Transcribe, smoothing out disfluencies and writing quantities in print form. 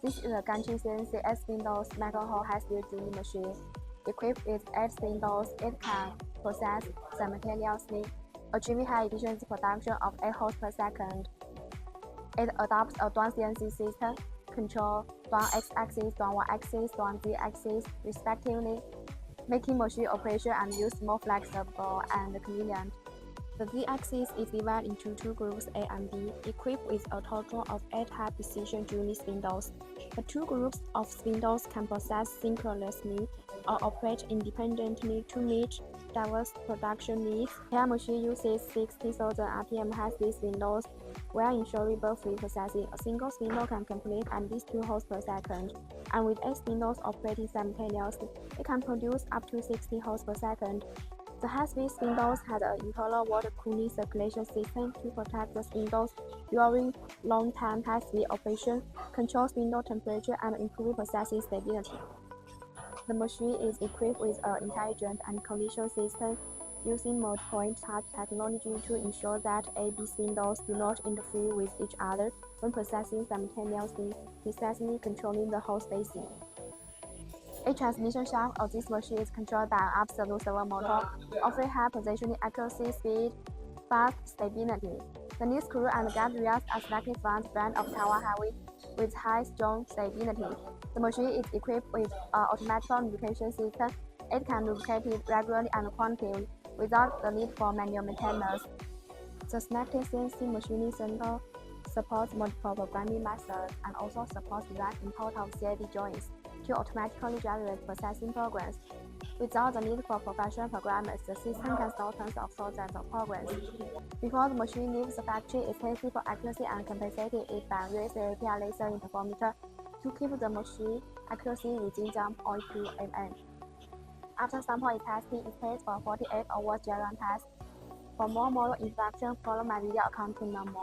This is a country CNC 8 spindles metal high-speed drilling machine. Equipped with 8 spindles, it can process simultaneously, achieving high efficiency production of 8 holes per second. It adopts a dual CNC system, control dual X-axis, dual Y-axis, dual Z-axis, respectively, making machine operation and use more flexible and convenient. The Z-axis is divided into two groups A and B, equipped with a total of 8 high-precision drilling spindles. The two groups of spindles can process synchronously or operate independently to meet diverse production needs. Here, machine uses 60,000 RPM high-speed spindles, while ensuring free processing. A single spindle can complete at least 2 holes per second, and with 8 spindles operating simultaneously, it can produce up to 60 holes per second. The high-speed spindles had an internal water cooling circulation system to protect the spindles during long-time high-speed operation, control spindle temperature, and improve processing stability. The machine is equipped with an intelligent and collision system using multi-point touch technology to ensure that AB spindles do not interfere with each other when processing simultaneously, precisely controlling the hole spacing. A transmission shaft of this machine is controlled by an absolute servo motor, offering high positioning accuracy, speed, fast stability. The knee screw and guide rails are selected from the brand of Taiwan Heavy with high strong stability. The machine is equipped with an automatic lubrication system. It can lubricate it regularly and quantitatively without the need for manual maintenance. The selected CNC machining center supports multiple programming methods and also supports direct import of CAD joints to automatically generate processing programs. Without the need for professional programmers, the system can store tons of thousands of programs. Before the machine leaves the factory, it tests for accuracy and compensated it by using a laser interferometer to keep the machine accuracy within 0.2 mm. After sample is tested, it takes for 48 hours general test. For more model instructions, follow my video account number.